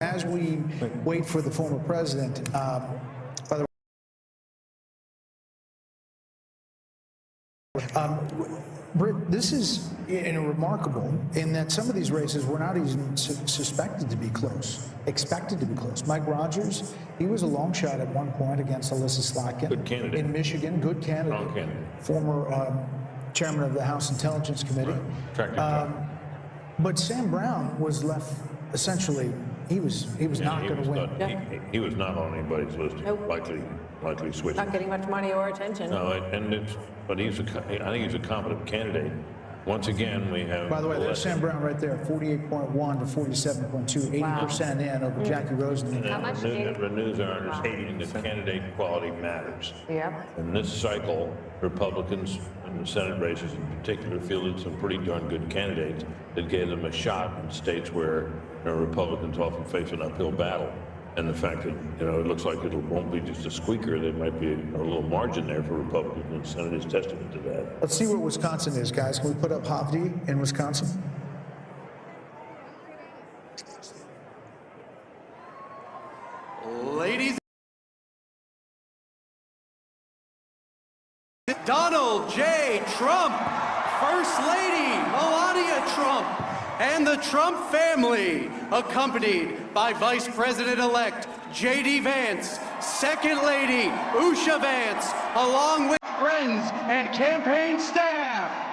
As we wait for the former president, by the way, Britt, this is remarkable in that some of these races were not even suspected to be close, expected to be close. Mike Rogers, he was a long shot at one point against Alyssa Slotkin. Good candidate. In Michigan, good candidate. Strong candidate. Former chairman of the House Intelligence Committee. Right. But Sam Brown was left essentially, he was not going to win. He was not on anybody's list. Nope. Likely switch. Not getting much money or attention. No, but I think he's a competent candidate. Once again, we have. By the way, there's Sam Brown right there, 48.1 to 47.2, 80% in over Jackie Rosen. How much The news are understanding that candidate quality matters. Yep. In this cycle, Republicans in the Senate races in particular fielded some pretty darn good candidates that gave them a shot in states where Republicans often face an uphill battle. And the fact that, it looks like it won't be just a squeaker, there might be a little margin there for Republicans in the Senate is testament to that. Let's see where Wisconsin is, guys. Can we put up Havdi in Wisconsin? Ladies, Donald J. Trump, First Lady Melania Trump, and the Trump family, accompanied by Vice President-elect J.D. Vance, Second Lady Usha Vance, along with friends and campaign staff.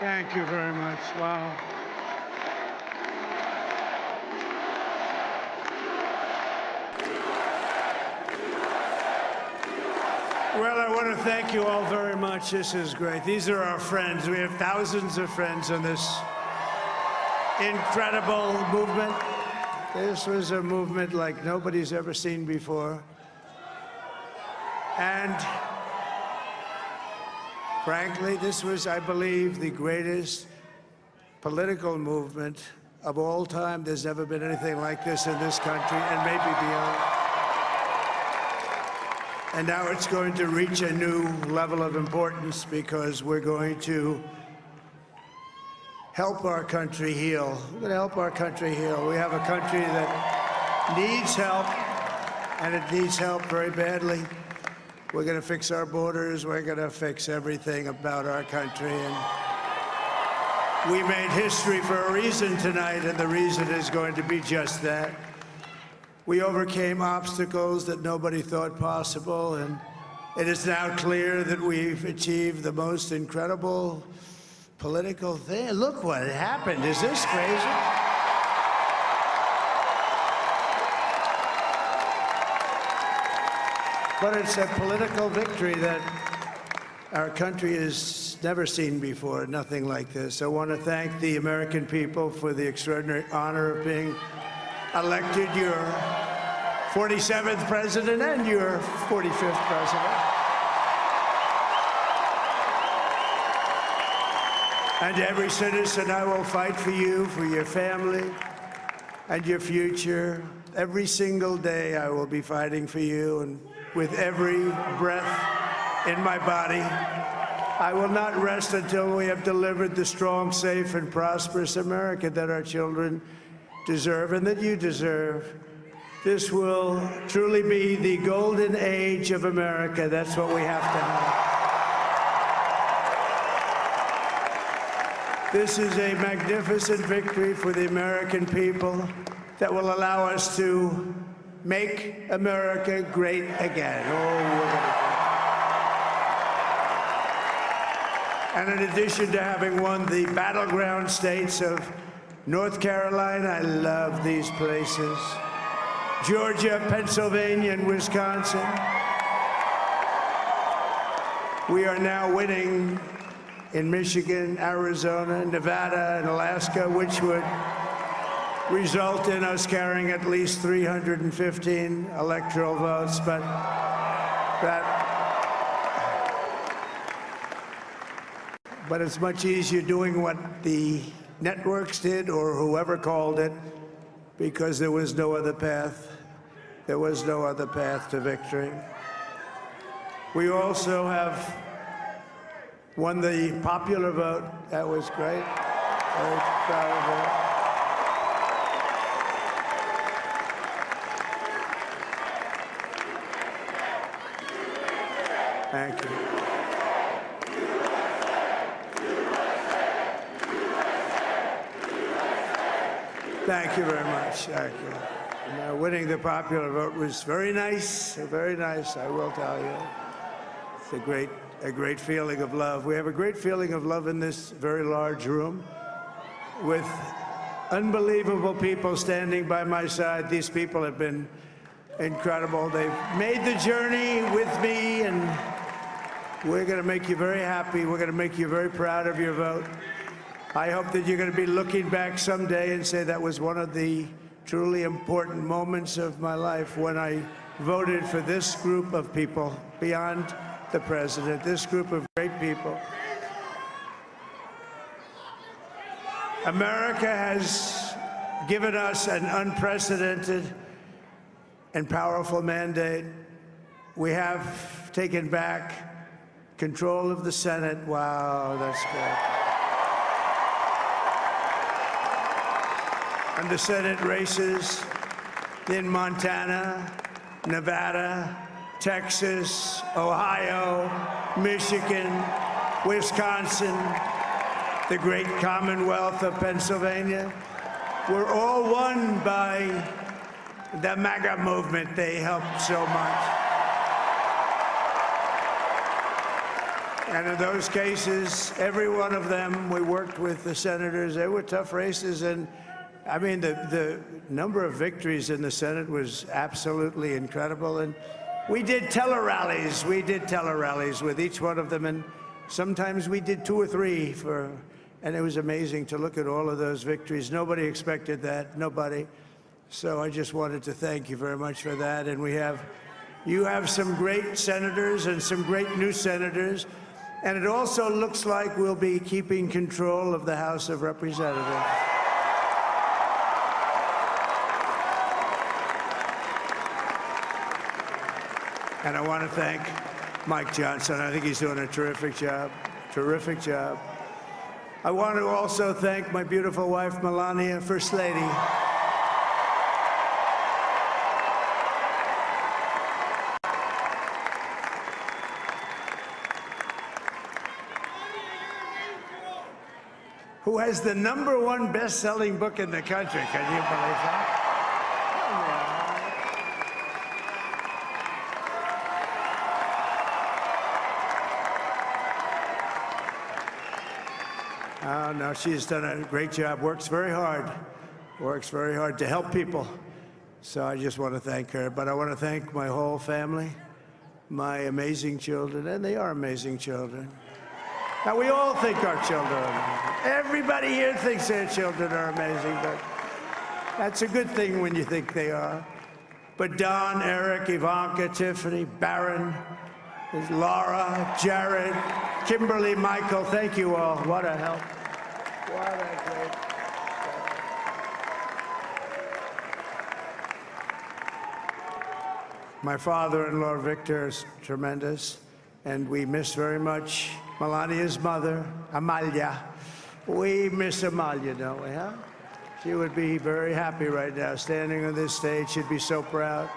Thank you very much. Wow. Well, I want to thank you all very much. This is great. These are our friends. We have thousands of friends on this incredible movement. This was a movement like nobody's ever seen before. And frankly, this was, I believe, the greatest political movement of all time. There's never been anything like this in this country, and maybe beyond. And now it's going to reach a new level of importance because we're going to help our country heal. We're going to help our country heal. We have a country that needs help, and it needs help very badly. We're going to fix our borders. We're going to fix everything about our country. And we made history for a reason tonight, and the reason is going to be just that. We overcame obstacles that nobody thought possible, and it is now clear that we've achieved the most incredible political thing. Look what happened. Is this crazy? But it's a political victory that our country has never seen before, nothing like this. I want to thank the American people for the extraordinary honor of being elected your 47th president and your 45th president. And every citizen, I will fight for you, for your family, and your future. Every single day, I will be fighting for you, and with every breath in my body, I will not rest until we have delivered the strong, safe, and prosperous America that our children deserve and that you deserve. This will truly be the golden age of America. That's what we have to have. This is a magnificent victory for the American people that will allow us to make America great again. And in addition to having won the battleground states of North Carolina, I love these places, Georgia, Pennsylvania, and Wisconsin, we are now winning in Michigan, Arizona, Nevada, and Alaska, which would result in us carrying at least 315 electoral votes, but it's much easier doing what the networks did or whoever called it, because there was no other path. There was no other path to victory. We also have won the popular vote. That was great. Very proud of that. Thank you. Thank you very much. Thank you. Winning the popular vote was very nice, I will tell you. It's a great feeling of love. We have a great feeling of love in this very large room with unbelievable people standing by my side. These people have been incredible. They've made the journey with me, and we're going to make you very happy. We're going to make you very proud of your vote. I hope that you're going to be looking back someday and say that was one of the truly important moments of my life when I voted for this group of people beyond the president, this group of great people. America has given us an unprecedented and powerful mandate. We have taken back control of the Senate. Wow, that's good. And the Senate races in Montana, Nevada, Texas, Ohio, Michigan, Wisconsin, the great Commonwealth of Pennsylvania, were all won by the MAGA movement. They helped so much. And in those cases, every one of them, we worked with the senators. They were tough races, and I mean, the number of victories in the Senate was absolutely incredible. And we did tele-rallies. We did tele-rallies with each one of them. And sometimes we did 2 or 3 and it was amazing to look at all of those victories. Nobody expected that, nobody. So I just wanted to thank you very much for that. And you have some great senators and some great new senators. And it also looks like we'll be keeping control of the House of Representatives. And I want to thank Mike Johnson. I think he's doing a terrific job. Terrific job. I want to also thank my beautiful wife, Melania, First Lady. who has the #1 best-selling book in the country. Can you believe that? Oh, no, she's done a great job, works very hard to help people. So I just want to thank her. But I want to thank my whole family, my amazing children, and they are amazing children. Now, we all think our children are amazing. Everybody here thinks their children are amazing, but that's a good thing when you think they are. But Don, Eric, Ivanka, Tiffany, Barron, Laura, Jared, Kimberly, Michael, thank you all. What a help. What a great. My father-in-law, Victor, is tremendous, and we miss very much Melania's mother, Amalia. We miss Amalia, don't we, huh? She would be very happy right now, standing on this stage. She'd be so proud.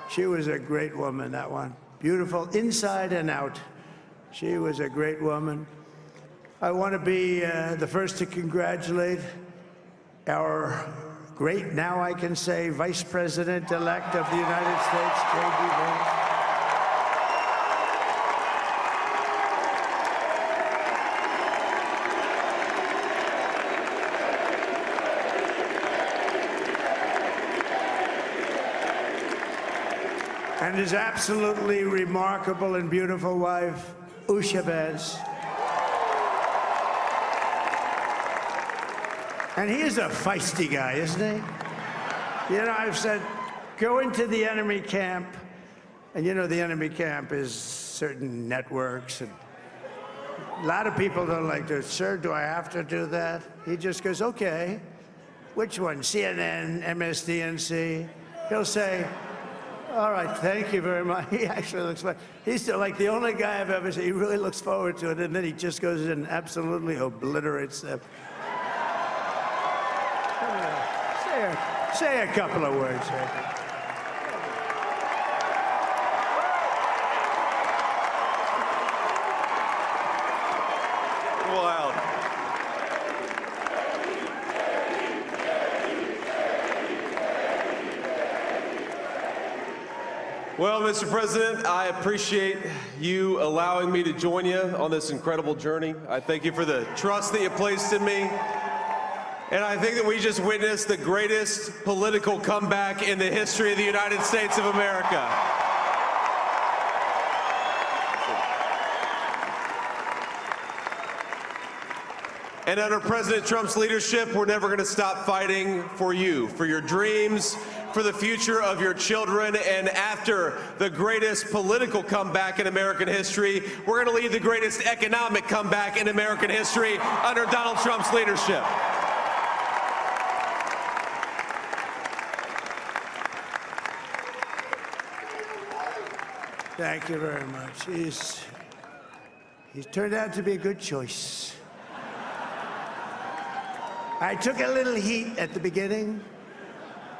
She was a great woman, that one. Beautiful inside and out. She was a great woman. I want to be the first to congratulate our great, now I can say, Vice President-elect of the United States, J.D. Vance. And his absolutely remarkable and beautiful wife, Usha Vance. And he's a feisty guy, isn't he? You know, I've said, go into the enemy camp. And you know, the enemy camp is certain networks. And a lot of people don't like to, sir, do I have to do that? He just goes, okay. Which one? CNN, MSDNC? He'll say, all right, thank you very much. He actually looks like, he's like the only guy I've ever seen. He really looks forward to it, and then he just goes in and absolutely obliterates them. Say a couple of words. Wow. Well, Mr. President, I appreciate you allowing me to join you on this incredible journey. I thank you for the trust that you placed in me. And I think that we just witnessed the greatest political comeback in the history of the United States of America. And under President Trump's leadership, we're never going to stop fighting for you, for your dreams, for the future of your children. And after the greatest political comeback in American history, we're going to lead the greatest economic comeback in American history under Donald Trump's leadership. Thank you very much. He's turned out to be a good choice. I took a little heat at the beginning,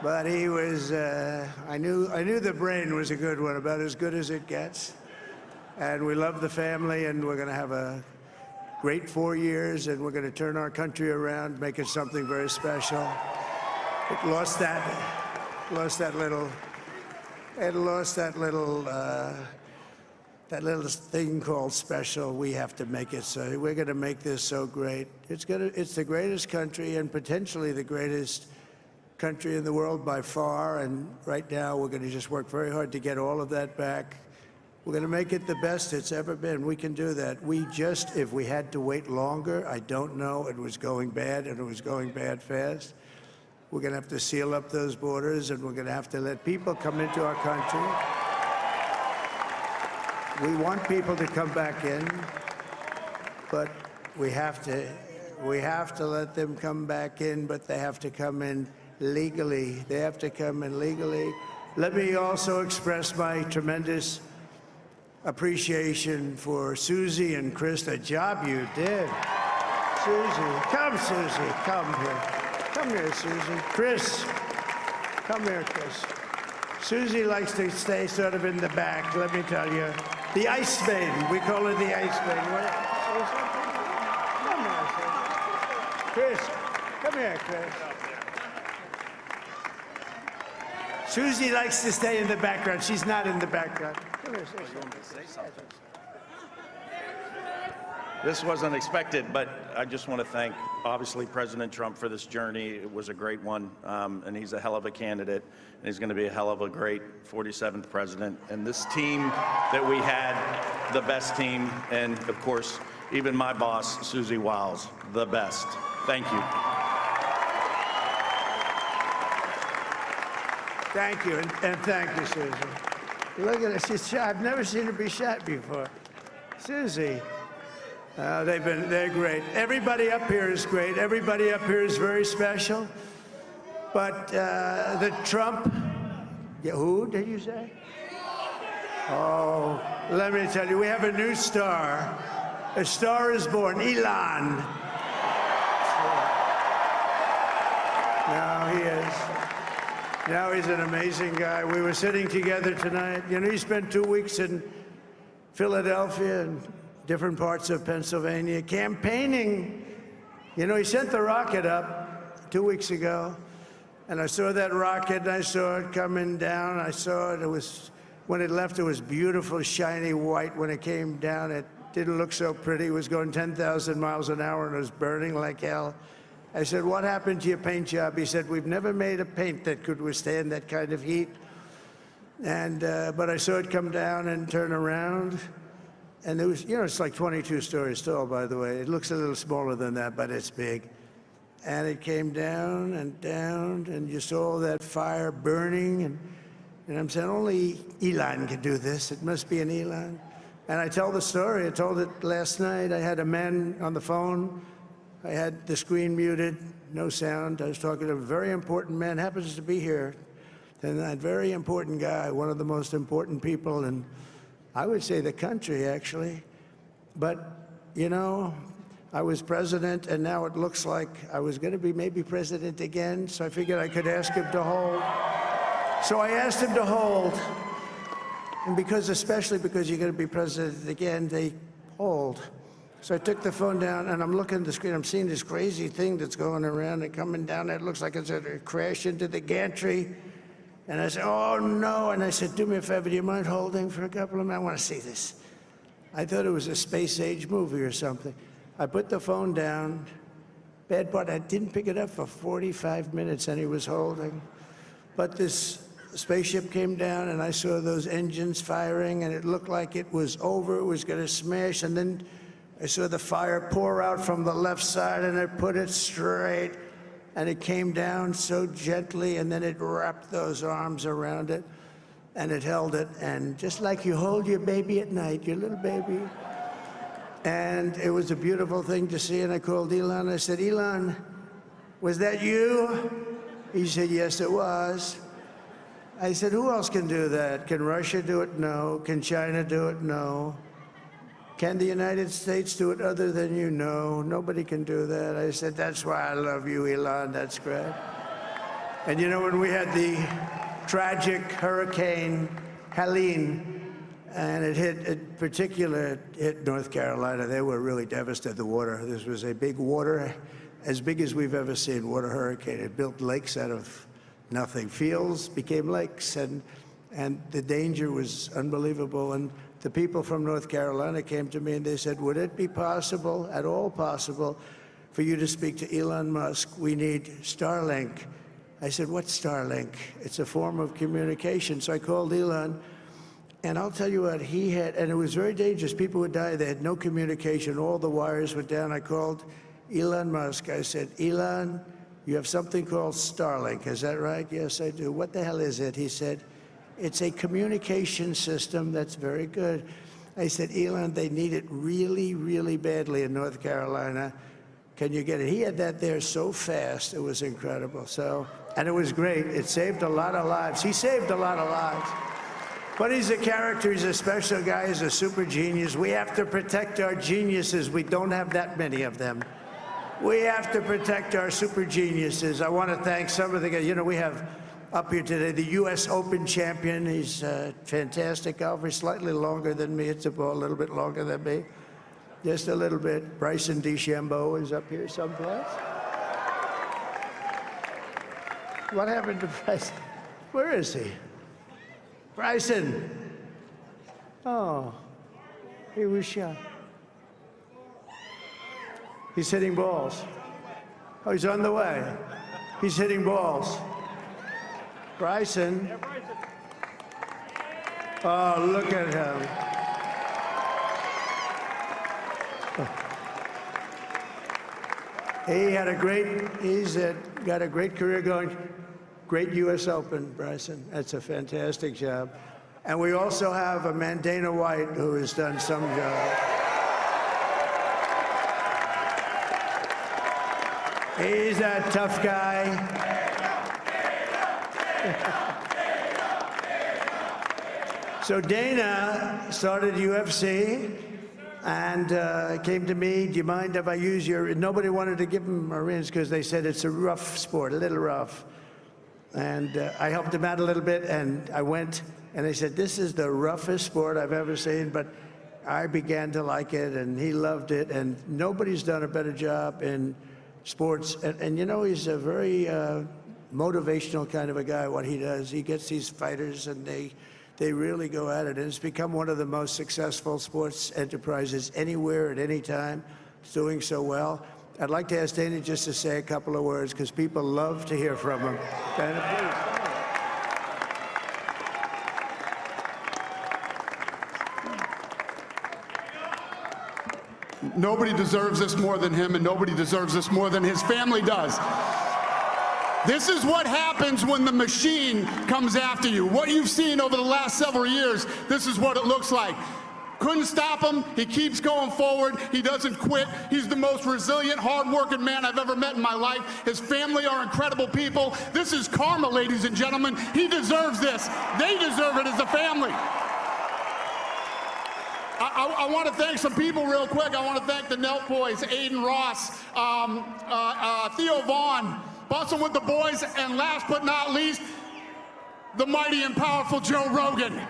but he was, I knew the brain was a good one, about as good as it gets. And we love the family, and we're going to have a great 4 years, and we're going to turn our country around, make it something very special. It lost that little thing called special. We have to make it so. We're going to make this so great. It's the greatest country and potentially the greatest country in the world by far. And right now, we're going to just work very hard to get all of that back. We're going to make it the best it's ever been. We can do that. If we had to wait longer, I don't know. It was going bad, and it was going bad fast. We're going to have to seal up those borders, and we're going to have to let people come into our country. We want people to come back in, but we have to let them come back in, but they have to come in legally. They have to come in legally. Let me also express my tremendous appreciation for Susie and Chris, the job you did. Susie, come here. Come here, Susie. Chris, come here, Chris. Susie likes to stay sort of in the back, let me tell you. The Ice Maiden, we call her the Ice Maiden. Chris, come here, Chris. Susie likes to stay in the background. She's not in the background. Come here, say something. This wasn't expected, but I just want to thank, obviously, President Trump for this journey. It was a great one, and he's a hell of a candidate, and he's going to be a hell of a great 47th president. And this team that we had, the best team, and, of course, even my boss, Susie Wiles, the best. Thank you. Thank you, and thank you, Susie. Look at her, she's shy. I've never seen her be shy before. Susie. They're great. Everybody up here is great. Everybody up here is very special. But the Trump, yeah, who did you say? Oh, let me tell you, we have a new star. A star is born, Elon. Now he is. Now he's an amazing guy. We were sitting together tonight. You know, he spent 2 weeks in Philadelphia and different parts of Pennsylvania, campaigning. You know, he sent the rocket up 2 weeks ago, and I saw that rocket, and I saw it coming down. I saw it. It was, when it left, it was beautiful, shiny white. When it came down, it didn't look so pretty. It was going 10,000 miles an hour, and it was burning like hell. I said, what happened to your paint job? He said, we've never made a paint that could withstand that kind of heat. And, but I saw it come down and turn around. And there was, you know, it's like 22 stories tall, by the way. It looks a little smaller than that, but it's big. And it came down, and you saw that fire burning. And I'm saying, only Elon can do this. It must be an Elon. And I tell the story. I told it last night. I had a man on the phone. I had the screen muted, no sound. I was talking to a very important man, happens to be here. And that very important guy, one of the most important people in, I would say, the country, actually. But, you know, I was president, and now it looks like I was going to be maybe president again, so I figured I could ask him to hold. So I asked him to hold. And because, especially because you're going to be president again, they hold. So I took the phone down, and I'm looking at the screen. I'm seeing this crazy thing that's going around and coming down. It looks like it's going to crash into the gantry. And I said, oh, no. And I said, do me a favor, do you mind holding for a couple of minutes? I want to see this. I thought it was a space-age movie or something. I put the phone down. Bad part, I didn't pick it up for 45 minutes, and he was holding. But this spaceship came down, and I saw those engines firing, and it looked like it was over. It was going to smash. And then I saw the fire pour out from the left side, and I put it straight. And it came down so gently, and then it wrapped those arms around it, and it held it. And just like you hold your baby at night, your little baby. And it was a beautiful thing to see. And I called Elon. I said, Elon, was that you? He said, yes, it was. I said, who else can do that? Can Russia do it? No. Can China do it? No. Can the United States do it other than you? No, nobody can do that. I said, that's why I love you, Elon, that's great. And you know, when we had the tragic Hurricane Helene, and it hit North Carolina, they were really devastated, the water. This was a big water, as big as we've ever seen, water hurricane. It built lakes out of nothing. Fields became lakes, and the danger was unbelievable. And the people from North Carolina came to me and they said, would it be possible, at all possible, for you to speak to Elon Musk? We need Starlink. I said, what's Starlink? It's a form of communication. So I called Elon, and I'll tell you what, he had, and it was very dangerous. People would die. They had no communication. All the wires were down. I called Elon Musk. I said, Elon, you have something called Starlink. Is that right? Yes, I do. What the hell is it? He said, it's a communication system that's very good. I said, Elon, they need it really, really badly in North Carolina. Can you get it? He had that there so fast, it was incredible. So, and it was great. It saved a lot of lives. He saved a lot of lives. But he's a character, he's a special guy, he's a super genius. We have to protect our geniuses. We don't have that many of them. We have to protect our super geniuses. I want to thank some of the guys. You know, we have up here today the U.S. Open champion. He's a fantastic golfer, slightly longer than me. It's a ball, a little bit longer than me. Just a little bit. Bryson DeChambeau is up here someplace. What happened to Bryson? Where is he? Bryson. Oh, he was shot. He's hitting balls. Oh, he's on the way. He's hitting balls. Bryson. Oh, look at him. He's got a great career going. Great U.S. Open, Bryson. That's a fantastic job. And we also have a man, Dana White, who has done some job. He's a tough guy. So Dana started UFC and came to me, do you mind if I use your, nobody wanted to give him a rinse because they said it's a rough sport, a little rough. And I helped him out a little bit, and I went, and they said, this is the roughest sport I've ever seen, but I began to like it, and he loved it, and nobody's done a better job in sports. And you know, he's a very motivational kind of a guy, what he does. He gets these fighters, and they really go at it, and it's become one of the most successful sports enterprises anywhere at any time. It's doing so well. I'd like to ask Dana just to say a couple of words, because people love to hear from him. Dana, please. Nobody deserves this more than him, and nobody deserves this more than his family does. This is what happens when the machine comes after you. What you've seen over the last several years, this is what it looks like. Couldn't stop him. He keeps going forward. He doesn't quit. He's the most resilient, hard-working man I've ever met in my life. His family are incredible people. This is karma, ladies and gentlemen. He deserves this. They deserve it as a family. I want to thank some people real quick. I want to thank the Nelk boys, Aiden Ross, Theo Vaughn, busting with the boys, and last but not least, the mighty and powerful Joe Rogan.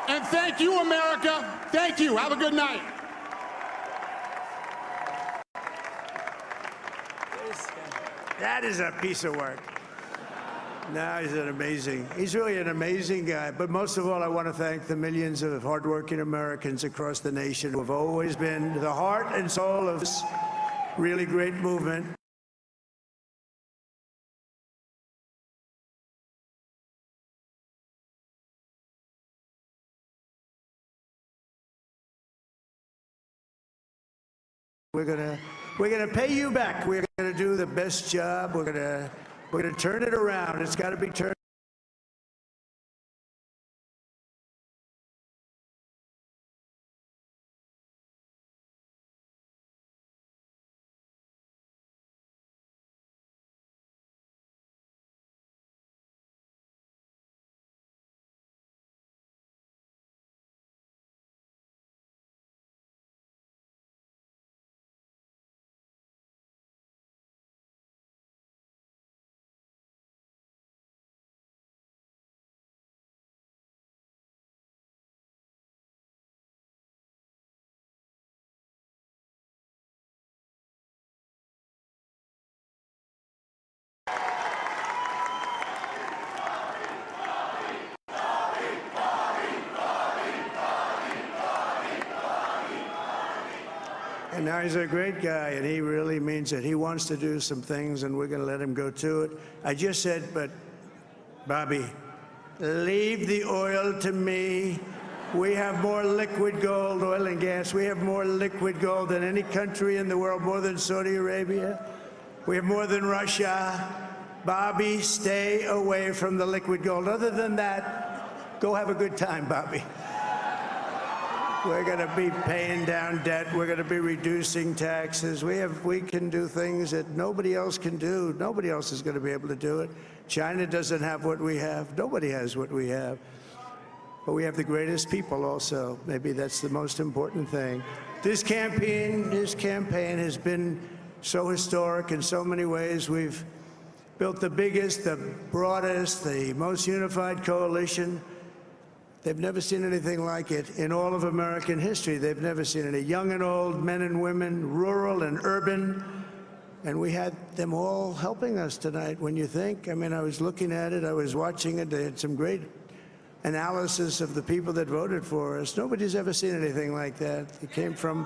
And thank you, America. Thank you. Have a good night. that is a piece of work. No, he's really an amazing guy. But most of all, I want to thank the millions of hardworking Americans across the nation who have always been the heart and soul of this really great movement. We're gonna pay you back. We're gonna do the best job. We're gonna turn it around. It's got to be turned. And now he's a great guy, and he really means it. He wants to do some things, and we're going to let him go to it. I just said, but, Bobby, leave the oil to me. We have more liquid gold, oil and gas. We have more liquid gold than any country in the world, more than Saudi Arabia. We have more than Russia. Bobby, stay away from the liquid gold. Other than that, go have a good time, Bobby. We're going to be paying down debt. We're going to be reducing taxes. We can do things that nobody else can do. Nobody else is going to be able to do it. China doesn't have what we have. Nobody has what we have. But we have the greatest people also. Maybe that's the most important thing. This campaign has been so historic in so many ways. We've built the biggest, the broadest, the most unified coalition. They've never seen anything like it in all of American history. They've never seen it. Young and old, men and women, rural and urban, And we had them all helping us tonight. When you think, I mean, I was looking at it, I was watching it. They had some great analysis of the people that voted for us. Nobody's ever seen anything like that. They came from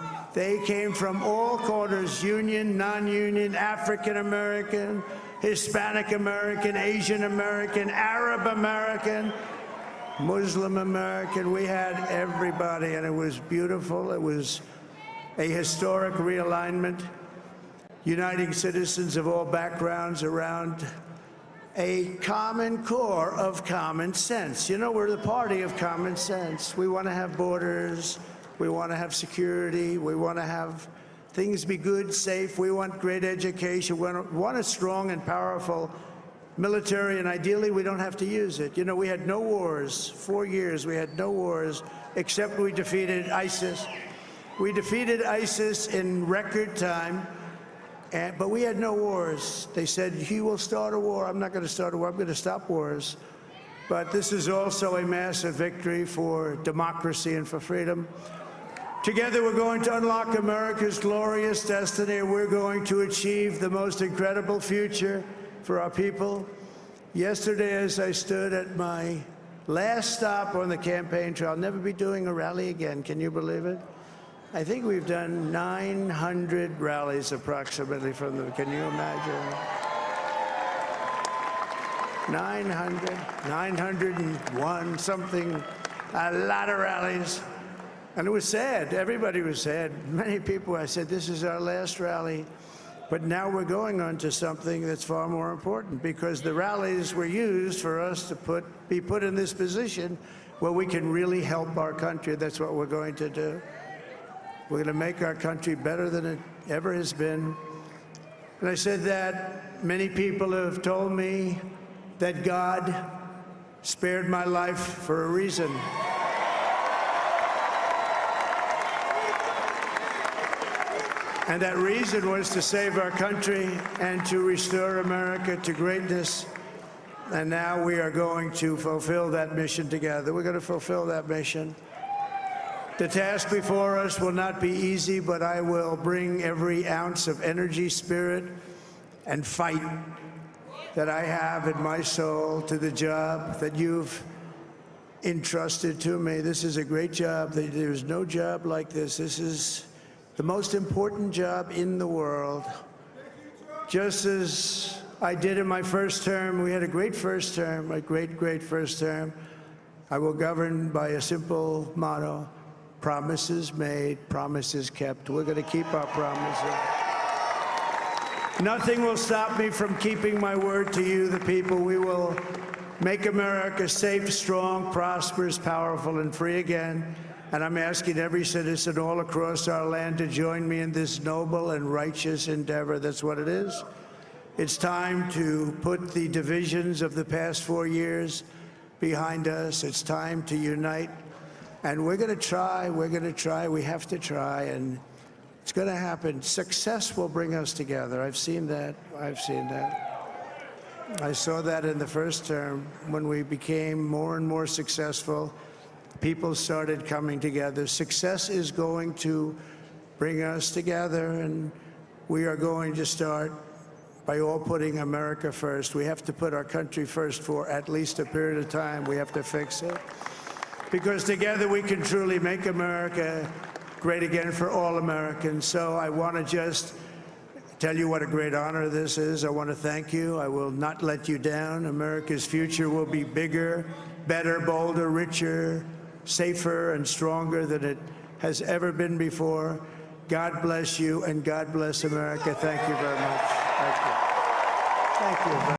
all quarters, union, non-union, African American, Hispanic American, Asian American, Arab American, Muslim American. We had everybody, and it was beautiful. It was a historic realignment, uniting citizens of all backgrounds around a common core of common sense. You know, we're the party of common sense. We want to have borders. We want to have security. We want to have things be good, safe. We want great education. We want a strong and powerful military, and ideally, we don't have to use it. You know, we had no wars. 4 years, we had no wars, except we defeated ISIS. We defeated ISIS in record time. But we had no wars. They said, he will start a war. I'm not going to start a war. I'm going to stop wars. But this is also a massive victory for democracy and for freedom. Together, we're going to unlock America's glorious destiny, and we're going to achieve the most incredible future for our people. Yesterday, as I stood at my last stop on the campaign trail, I'll never be doing a rally again. Can you believe it? I think we've done 900 rallies approximately from them. Can you imagine? 901, something, a lot of rallies. And it was sad. Everybody was sad. Many people, I said, this is our last rally. But now we're going on to something that's far more important, because the rallies were used for us to be put in this position where we can really help our country. That's what we're going to do. We're going to make our country better than it ever has been. And I said that many people have told me that God spared my life for a reason. And that reason was to save our country and to restore America to greatness. And now we are going to fulfill that mission together. We're going to fulfill that mission. The task before us will not be easy, but I will bring every ounce of energy, spirit, and fight that I have in my soul to the job that you've entrusted to me. This is a great job. There's no job like this. This is the most important job in the world. Just as I did in my first term, we had a great first term, a great, great first term. I will govern by a simple motto: promises made, promises kept. We're going to keep our promises. Nothing will stop me from keeping my word to you, the people. We will make America safe, strong, prosperous, powerful, and free again. And I'm asking every citizen all across our land to join me in this noble and righteous endeavor. That's what it is. It's time to put the divisions of the past 4 years behind us. It's time to unite. And we're going to try, we have to try, and it's going to happen. Success will bring us together. I've seen that. I saw that in the first term. When we became more and more successful, people started coming together. Success is going to bring us together, and we are going to start by all putting America first. We have to put our country first for at least a period of time. We have to fix it. Because together we can truly make America great again for all Americans. So I want to just tell you what a great honor this is. I want to thank you. I will not let you down. America's future will be bigger, better, bolder, richer, safer, and stronger than it has ever been before. God bless you, and God bless America. Thank you very much. Thank you. Thank you.